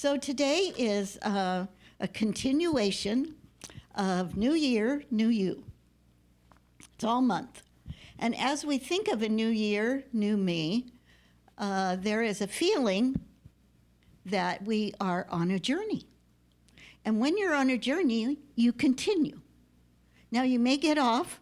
So today is a continuation of New Year, New You. It's all month. And as we think of a new year, new me, there is a feeling that we are on a journey. And when you're on a journey, you continue. Now, you may get off.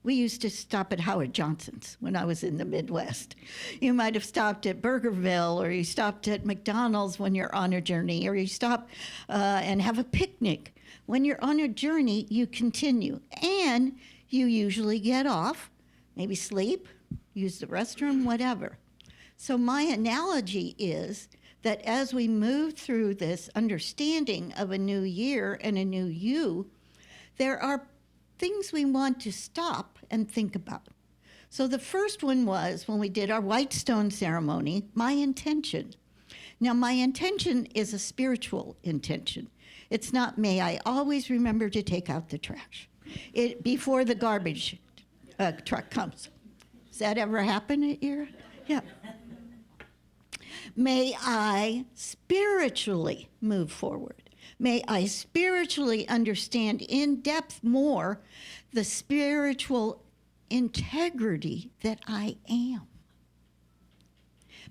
We used to stop at Howard Johnson's when I was in the Midwest. You might have stopped at Burgerville, or you stopped at McDonald's when you're on a journey, or you stop and have a picnic. When you're on a journey, you continue. And you usually get off, maybe sleep, use the restroom, whatever. So my analogy is that as we move through this understanding of a new year and a new you, there are things we want to stop and think about. So the first one was when we did our white stone ceremony, my intention. Now, my intention is a spiritual intention. It's not, may I always remember to take out the trash before the garbage truck comes. Does that ever happen at your? Yeah. May I spiritually move forward. May I spiritually understand in depth more the spiritual integrity that I am.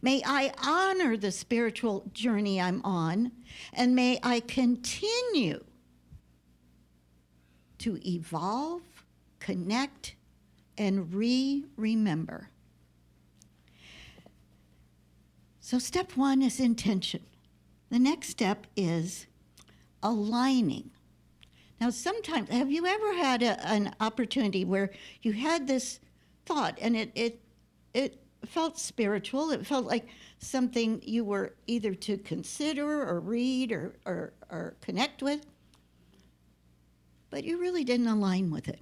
May I honor the spiritual journey I'm on, and may I continue to evolve, connect, and remember. So step one is intention. The next step is aligning. Now, sometimes, have you ever had an opportunity where you had this thought and it felt spiritual? It felt like something you were either to consider or read or connect with, but you really didn't align with it.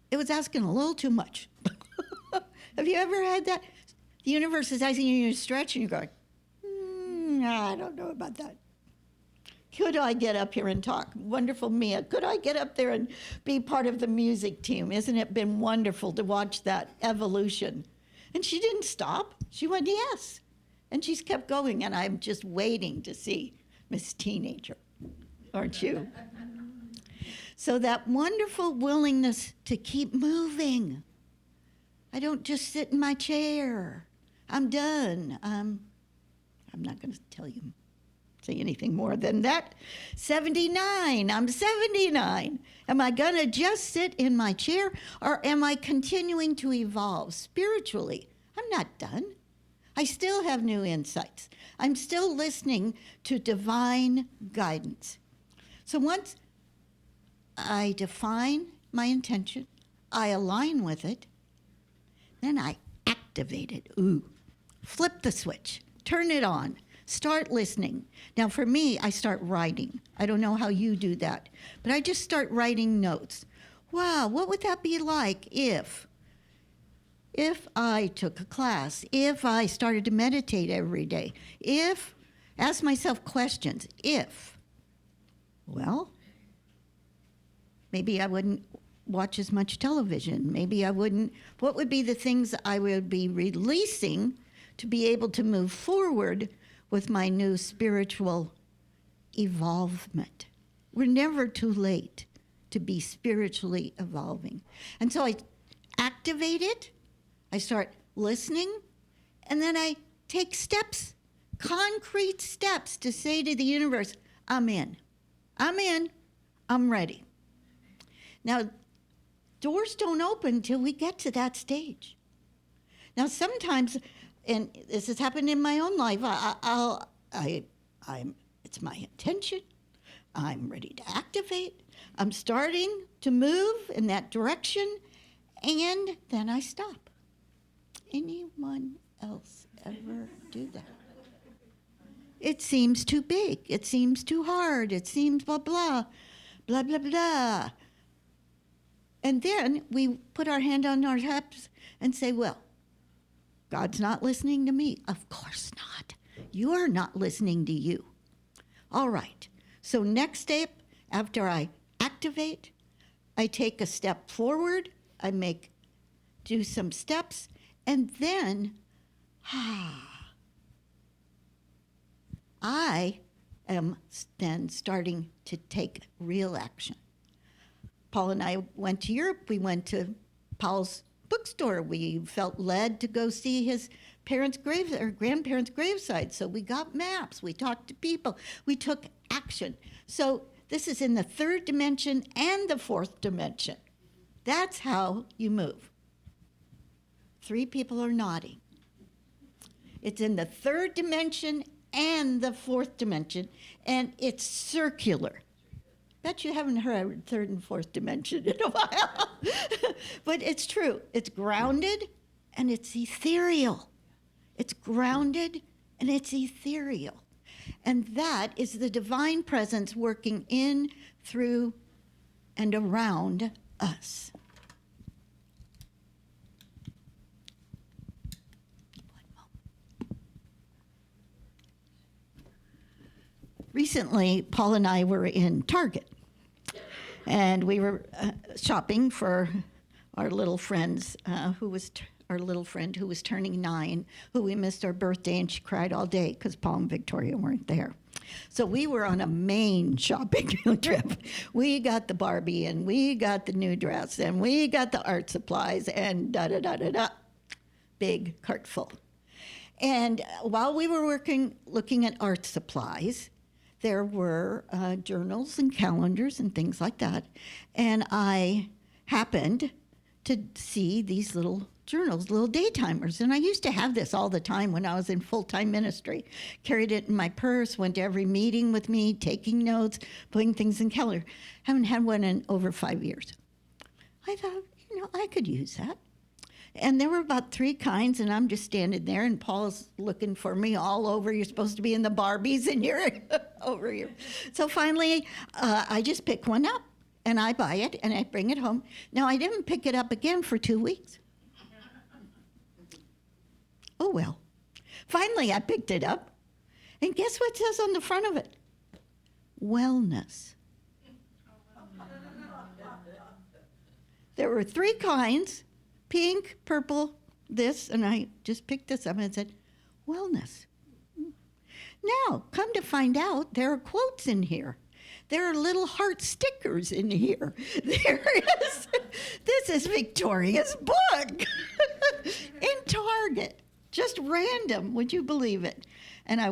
It was asking a little too much. Have you ever had that? The universe is asking you to stretch and you're going, I don't know about that. Could I get up here and talk? Wonderful Mia. Could I get up there and be part of the music team? Isn't it been wonderful to watch that evolution? And she didn't stop. She went, yes. And she's kept going, and I'm just waiting to see Miss Teenager. Aren't you? So that wonderful willingness to keep moving. I don't just sit in my chair. I'm done. I'm not going to say anything more than that. 79. I'm 79. Am I going to just sit in my chair, or am I continuing to evolve spiritually? I'm not done. I still have new insights. I'm still listening to divine guidance. So once I define my intention, I align with it, then I activate it. Flip the switch, turn it on. Start listening. Now, for me, I start writing. I don't know how you do that, but I just start writing notes. Wow, what would that be like if I took a class, if I started to meditate every day, ask myself questions, well, maybe I wouldn't watch as much television. Maybe I wouldn't. What would be the things I would be releasing to be able to move forward with my new spiritual evolvement? We're never too late to be spiritually evolving. And so I activate it, I start listening, and then I take steps, concrete steps to say to the universe, I'm in, I'm ready. Now, doors don't open till we get to that stage. Now, sometimes, and this has happened in my own life, it's my intention. I'm ready to activate. I'm starting to move in that direction, and then I stop. Anyone else ever do that? It seems too big. It seems too hard. It seems blah, blah, blah, blah, blah. And then we put our hand on our hips and say, well, God's not listening to me. Of course not. You're not listening to you. All right. So next step, after I activate, I take a step forward. I do some steps, and then I am then starting to take real action. Paul and I went to Europe. We went to Paul's bookstore. We felt led to go see his parents' graves or grandparents' graveside. So we got maps. We talked to people. We took action. So this is in the third dimension and the fourth dimension. That's how you move. 3 people are nodding. It's in the third dimension and the fourth dimension, and it's circular. Bet you haven't heard third and fourth dimension in a while. But it's true. It's grounded and it's ethereal. It's grounded and it's ethereal. And that is the divine presence working in, through, and around us. Recently, Paul and I were in Target, and we were shopping for our little friend's, our little friend who was turning 9, who we missed our birthday, and she cried all day because Paul and Victoria weren't there. So we were on a main shopping trip. We got the Barbie, and we got the new dress, and we got the art supplies, and da-da-da-da-da. Big cart full. And while we were looking at art supplies, there were journals and calendars and things like that. And I happened to see these little journals, little daytimers. And I used to have this all the time when I was in full-time ministry. Carried it in my purse, went to every meeting with me, taking notes, putting things in calendar. Haven't had one in over 5 years. I thought, I could use that. And there were about 3 kinds, and I'm just standing there, and Paul's looking for me all over. You're supposed to be in the Barbies, and you're over here. So finally, I just pick one up, and I buy it, and I bring it home. Now, I didn't pick it up again for 2 weeks. Oh, well. Finally, I picked it up, and guess what it says on the front of it? Wellness. There were 3 kinds. Pink, purple, this, and I just picked this up and said, wellness. Now, come to find out, there are quotes in here. There are little heart stickers in here. This is Victoria's book in Target. Just random, would you believe it? And I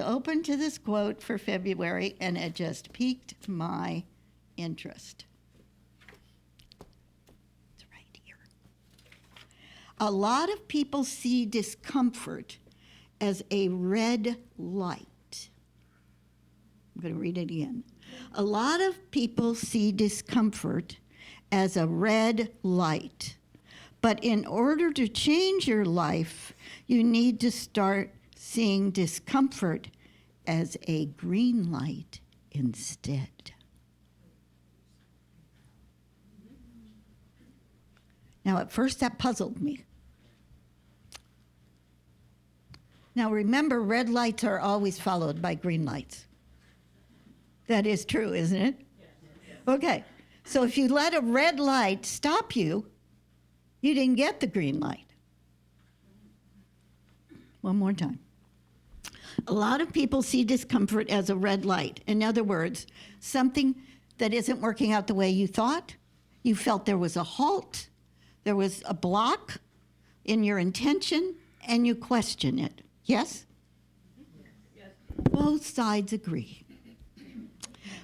opened to this quote for February, and it just piqued my interest. A lot of people see discomfort as a red light. I'm going to read it again. A lot of people see discomfort as a red light. But in order to change your life, you need to start seeing discomfort as a green light instead. Now, at first, that puzzled me. Now, remember, red lights are always followed by green lights. That is true, isn't it? Okay. So if you let a red light stop you, you didn't get the green light. One more time. A lot of people see discomfort as a red light. In other words, something that isn't working out the way you thought. You felt there was a halt. There was a block in your intention, and you question it. Yes? Yes. Both sides agree.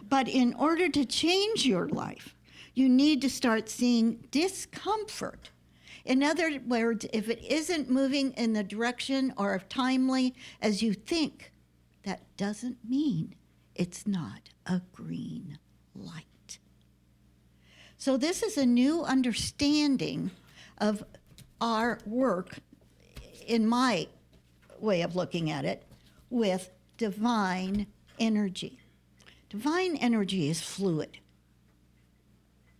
But in order to change your life, you need to start seeing discomfort. In other words, if it isn't moving in the direction or timely as you think, that doesn't mean it's not a green light. So this is a new understanding of our work, in my way of looking at it, with divine energy. Divine energy is fluid.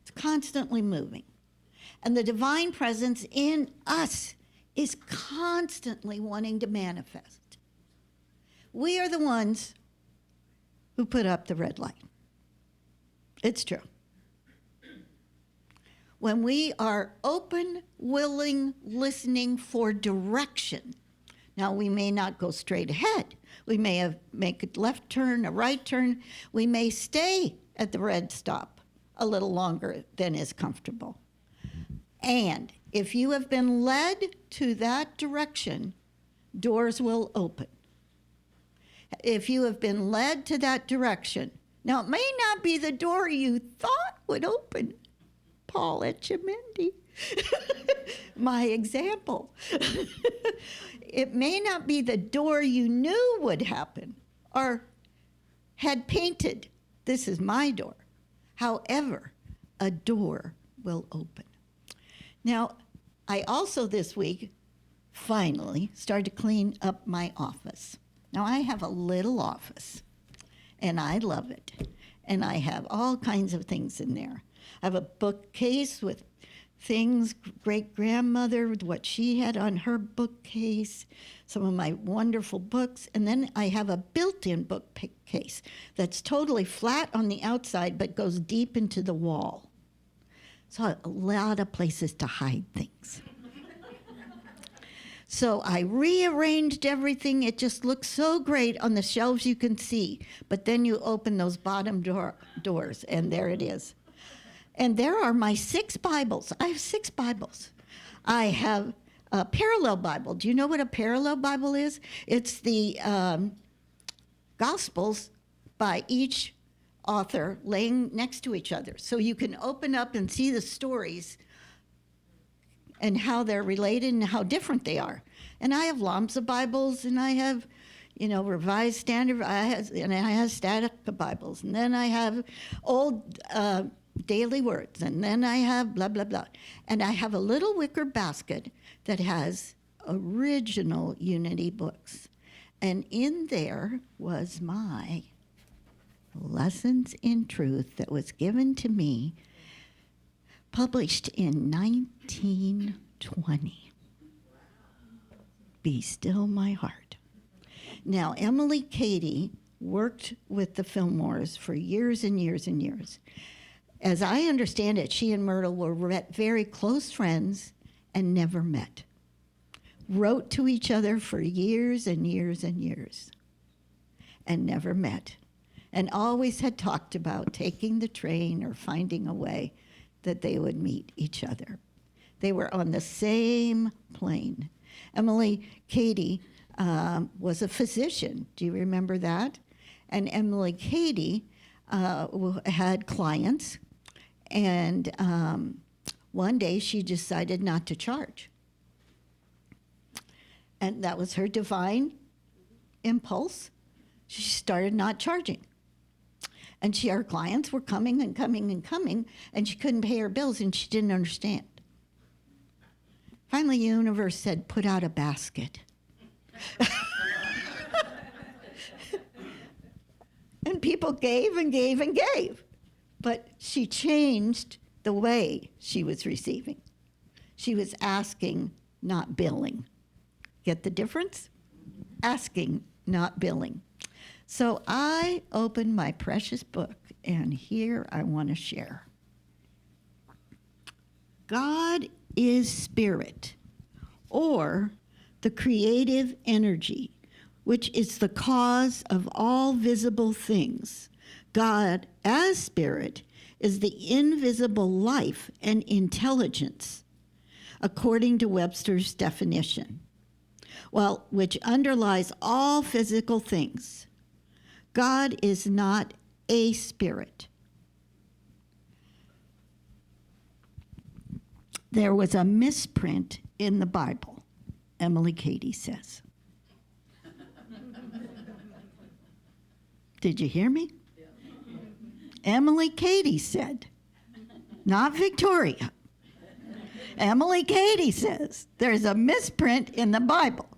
It's constantly moving. And the divine presence in us is constantly wanting to manifest. We are the ones who put up the red light. It's true. When we are open, willing, listening for direction, Now, we may not go straight ahead. We may make a left turn, a right turn. We may stay at the red stop a little longer than is comfortable. And if you have been led to that direction, doors will open. If you have been led to that direction, now it may not be the door you thought would open. Paul Etchemendy, my example. It may not be the door you knew would happen or had painted, this is my door. However, a door will open. Now, I also this week finally started to clean up my office. Now, I have a little office, and I love it. And I have all kinds of things in there. I have a bookcase with things, great-grandmother, what she had on her bookcase, some of my wonderful books, and then I have a built-in bookcase that's totally flat on the outside but goes deep into the wall. So a lot of places to hide things. So I rearranged everything. It just looks so great on the shelves you can see. But then you open those bottom doors, and there it is. And there are my 6 Bibles. I have 6 Bibles. I have a parallel Bible. Do you know what a parallel Bible is? It's the Gospels by each author laying next to each other. So you can open up and see the stories and how they're related and how different they are. And I have Lamsa Bibles, and I have, Revised Standard, and I have Static Bibles, and then I have old Daily Words, and then I have blah, blah, blah. And I have a little wicker basket that has original Unity books. And in there was my Lessons in Truth that was given to me, published in 1920. Be Still My Heart. Now, Emily Cady worked with the Fillmores for years and years and years. As I understand it, she and Myrtle were very close friends and never met. Wrote to each other for years and years and years and never met. And always had talked about taking the train or finding a way that they would meet each other. They were on the same plane. Emily Cady was a physician. Do you remember that? And Emily Cady had clients, and one day she decided not to charge. And that was her divine impulse. She started not charging. And her clients were coming and coming and coming, and she couldn't pay her bills, and she didn't understand. Finally, the universe said, put out a basket. And people gave and gave and gave. But she changed the way she was receiving. She was asking, not billing. Get the difference? Asking, not billing. So I opened my precious book, and here I want to share. God is spirit, or the creative energy, which is the cause of all visible things. God, as spirit, is the invisible life and intelligence, according to Webster's definition, which underlies all physical things. God is not a spirit. There was a misprint in the Bible, Emily Cady says. Did you hear me? Yeah. Emily Cady said, not Victoria. Emily Cady says, there's a misprint in the Bible.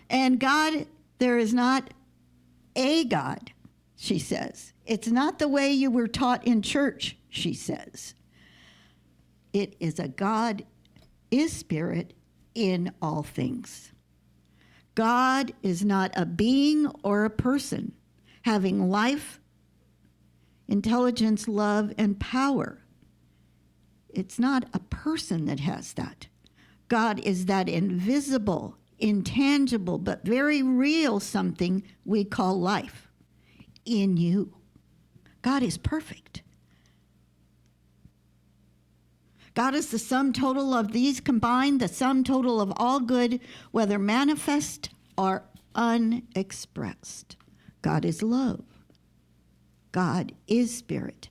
And God, there is not a God, she says. It's not the way you were taught in church, she says. It is a God is spirit in all things. God is not a being or a person having life, intelligence, love, and power. It's not a person that has that. God is that invisible, intangible but very real something we call life in you. God is perfect. God is the sum total of these combined, the sum total of all good, whether manifest or unexpressed. God is love. God is spirit.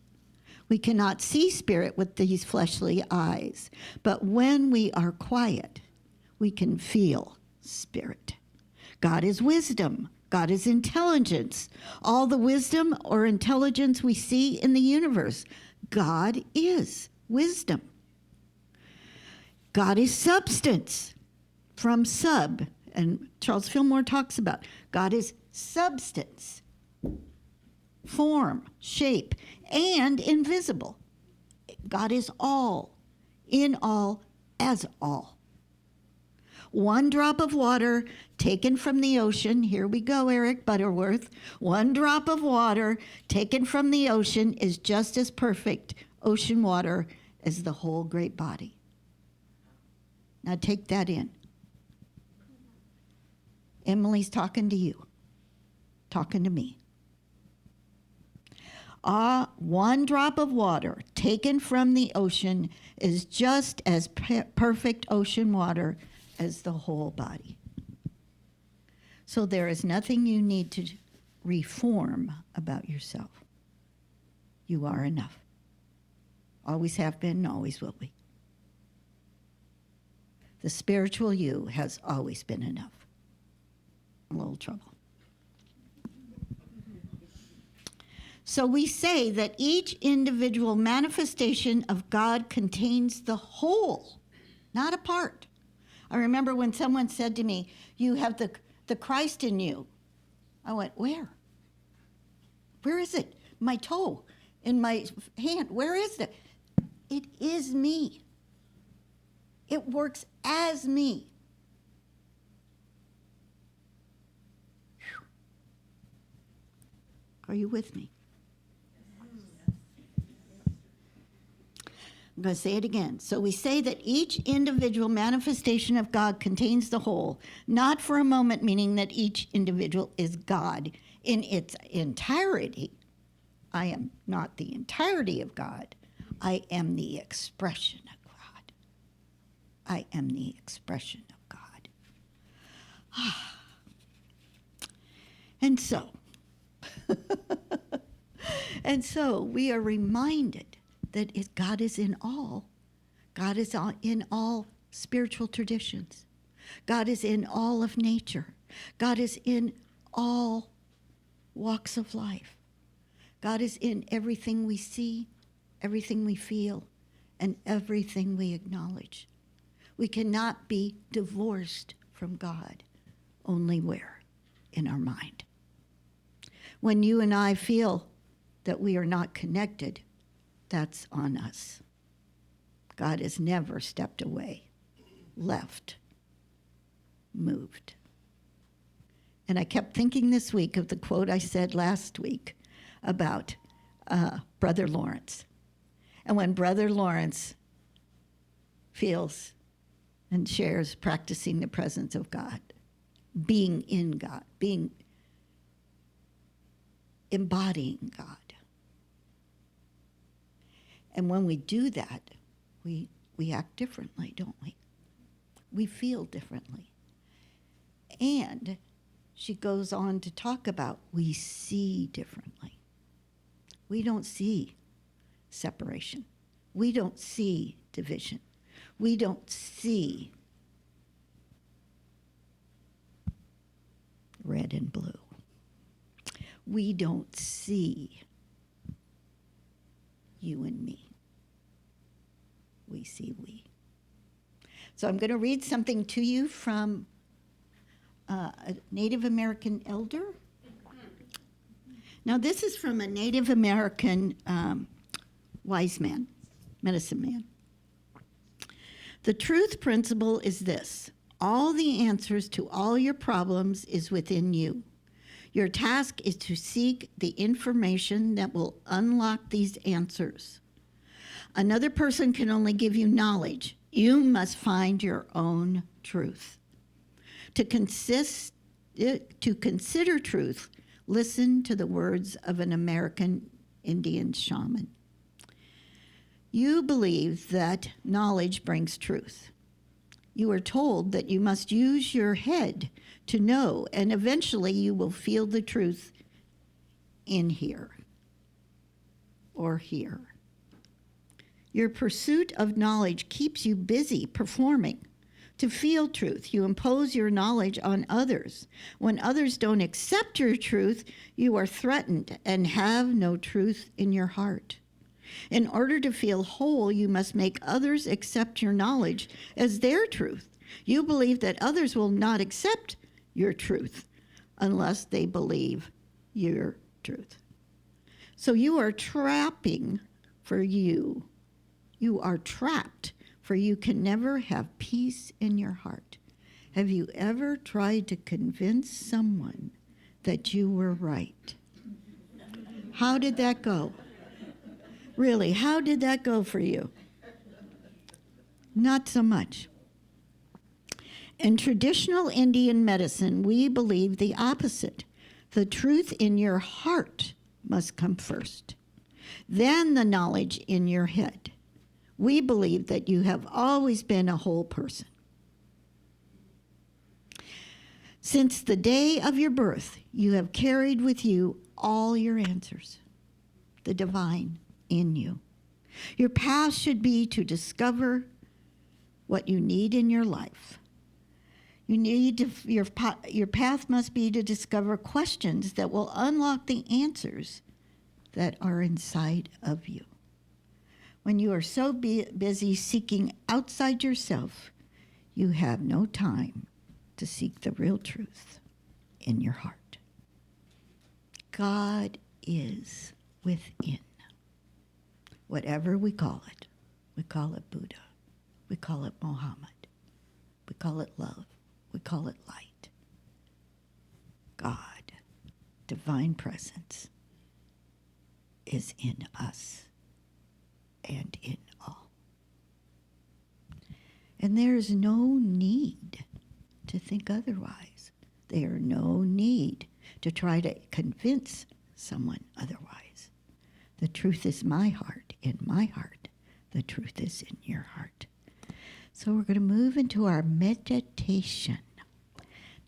We cannot see spirit with these fleshly eyes, but when we are quiet, we can feel spirit. God is wisdom. God is intelligence. All the wisdom or intelligence we see in the universe, God is wisdom. God is substance, from sub, and Charles Fillmore talks about God is substance, form, shape, and invisible. God is all, in all, as all. One drop of water taken from the ocean, here we go, Eric Butterworth. One drop of water taken from the ocean is just as perfect ocean water as the whole great body. Now take that in. Emily's talking to you, talking to me. One drop of water taken from the ocean is just as perfect ocean water as the whole body. So there is nothing you need to reform about yourself. You are enough. Always have been, always will be. The spiritual you has always been enough. A little trouble. So we say that each individual manifestation of God contains the whole, not a part. I remember when someone said to me, you have the Christ in you. I went, where? Where is it? My toe, in my hand, where is it? It is me. It works as me. Whew. Are you with me? I'm going to say it again. So we say that each individual manifestation of God contains the whole, not for a moment meaning that each individual is God in its entirety. I am not the entirety of God. I am the expression of God. I am the expression of God. And so we are reminded that God is in all. God is in all spiritual traditions. God is in all of nature. God is in all walks of life. God is in everything we see, everything we feel, and everything we acknowledge. We cannot be divorced from God, only where? In our mind. When you and I feel that we are not connected, that's on us. God has never stepped away, left, moved. And I kept thinking this week of the quote I said last week about Brother Lawrence. And when Brother Lawrence feels and shares practicing the presence of God, being in God, embodying God. And when we do that, we act differently, don't we? We feel differently. And she goes on to talk about we see differently. We don't see separation. We don't see division. We don't see red and blue. We don't see you and me. We see we. So I'm going to read something to you from a Native American elder. Now this is from a Native American wise man, medicine man. The truth principle is this: all the answers to all your problems is within you. Your task is to seek the information that will unlock these answers. Another person can only give you knowledge. You must find your own truth. To consider truth, listen to the words of an American Indian shaman. You believe that knowledge brings truth. You are told that you must use your head to know, and eventually you will feel the truth in here or here. Your pursuit of knowledge keeps you busy performing. To feel truth, you impose your knowledge on others. When others don't accept your truth, you are threatened and have no truth in your heart. In order to feel whole, you must make others accept your knowledge as their truth. You believe that others will not accept your truth unless they believe your truth. So you are trapping for you. You are trapped, for you can never have peace in your heart. Have you ever tried to convince someone that you were right? How did that go? Really, how did that go for you? Not so much. In traditional Indian medicine, we believe the opposite. The truth in your heart must come first, then the knowledge in your head. We believe that you have always been a whole person. Since the day of your birth, you have carried with you all your answers, the divine in you. Your path should be to discover what you need in your life. Your path must be to discover questions that will unlock the answers that are inside of you. When you are so busy seeking outside yourself, you have no time to seek the real truth in your heart. God is within. Whatever we call it Buddha, we call it Muhammad, we call it love, we call it light. God, divine presence, is in us and in all. And there is no need to think otherwise. There is no need to try to convince someone otherwise. The truth is my heart, in my heart. The truth is in your heart. So we're going to move into our meditation.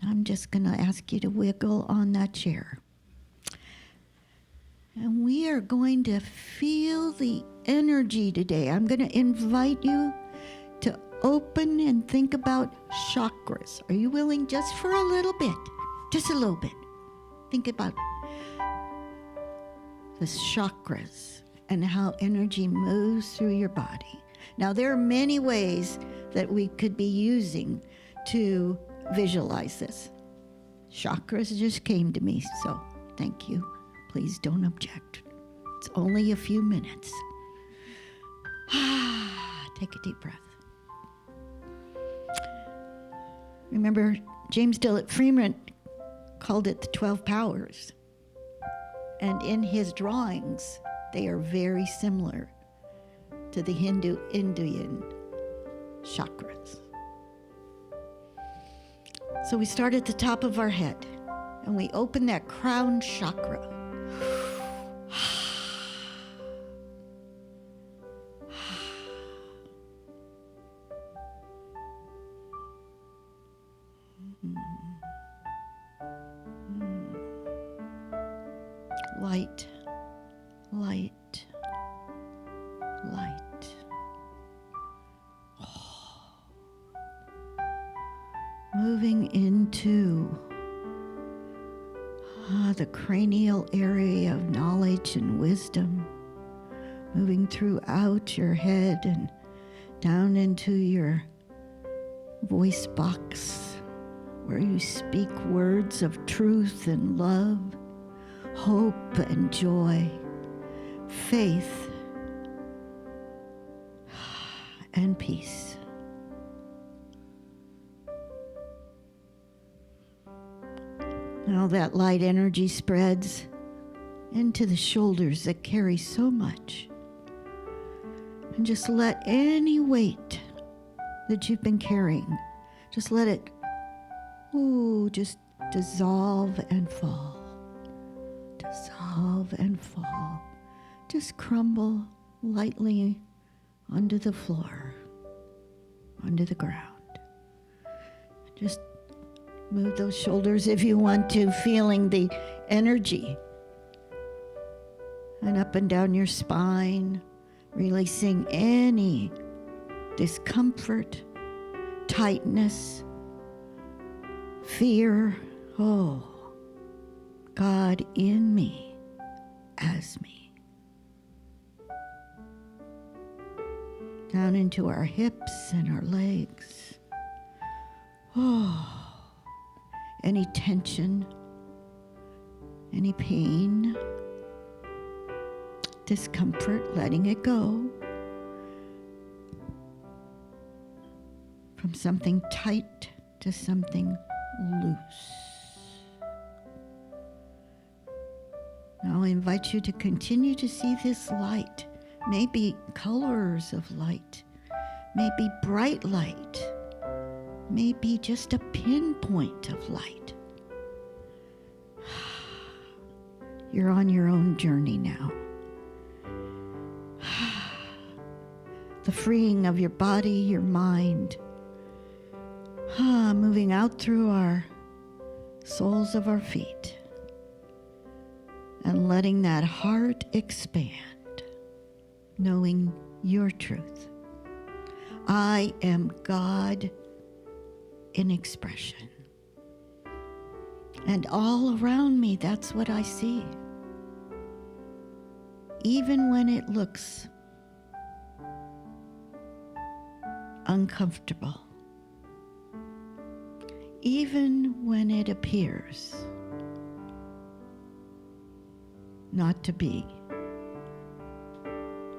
Now I'm just going to ask you to wiggle on that chair. And we are going to feel the energy today. I'm going to invite you to open and think about chakras. Are you willing just for a little bit? Just a little bit. Think about the chakras and how energy moves through your body. Now, there are many ways that we could be using to visualize this. Chakras just came to me, so thank you. Please don't object. It's only a few minutes. Take a deep breath. Remember, James Dillett Freeman called it the 12 powers. And in his drawings, they are very similar to the Indian chakras. So we start at the top of our head, and we open that crown chakra. Light, light, light. Moving into the cranial area of knowledge and wisdom, moving throughout your head and down into your voice box, where you speak words of truth and love, hope and joy, faith and peace. Now that light energy spreads into the shoulders that carry so much. And just let any weight that you've been carrying, just let it Ooh, just dissolve and fall. Dissolve and fall. Just crumble lightly onto the floor, onto the ground. Just move those shoulders if you want to, feeling the energy. And up and down your spine, releasing any discomfort, tightness, fear. Oh, God in me, as me. Down into our hips and our legs. Oh, any tension, any pain, discomfort, letting it go. From something tight to something loose. Now I invite you to continue to see this light, maybe colors of light, maybe bright light, maybe just a pinpoint of light. You're on your own journey now. The freeing of your body, your mind, moving out through our soles of our feet and letting that heart expand, knowing your truth. I am God in expression. And all around me, that's what I see. Even when it looks uncomfortable, even when it appears not to be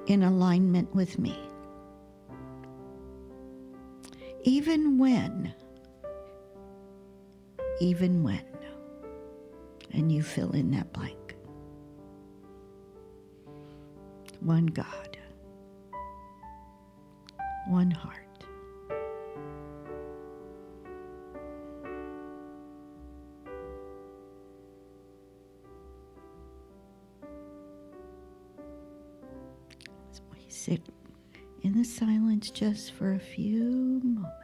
in alignment with me, even when, and you fill in that blank. One God, one heart. So we sit in the silence just for a few moments.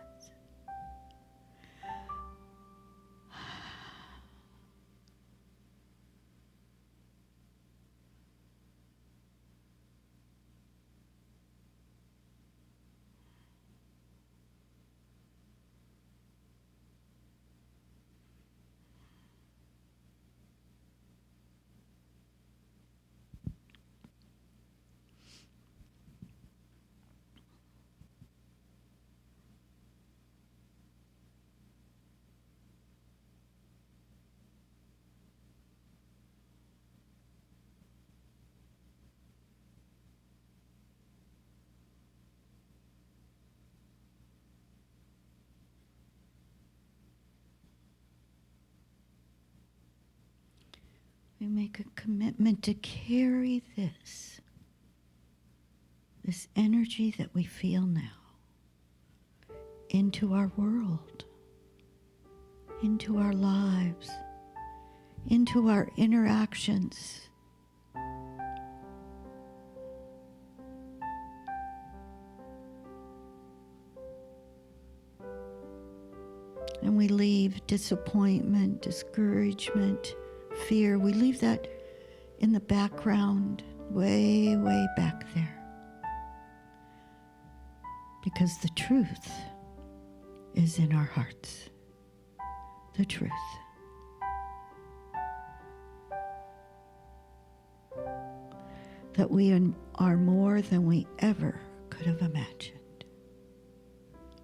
We make a commitment to carry this energy that we feel now into our world, into our lives, into our interactions. And we leave disappointment, discouragement, fear. We leave that in the background, way, way back there. Because the truth is in our hearts. The truth. That we are more than we ever could have imagined.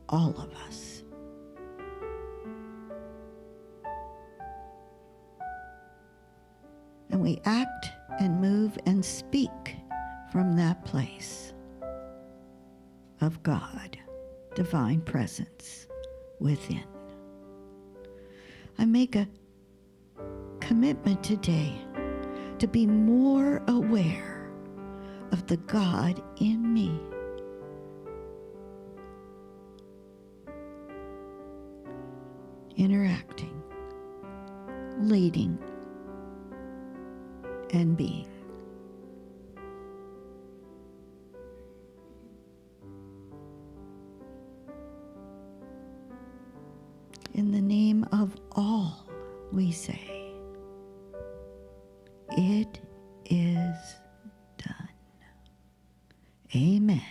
All of us. And we act and move and speak from that place of God, divine presence within. I make a commitment today to be more aware of the God in me. interacting, leading, and being. In the name of all, we say, it is done. Amen.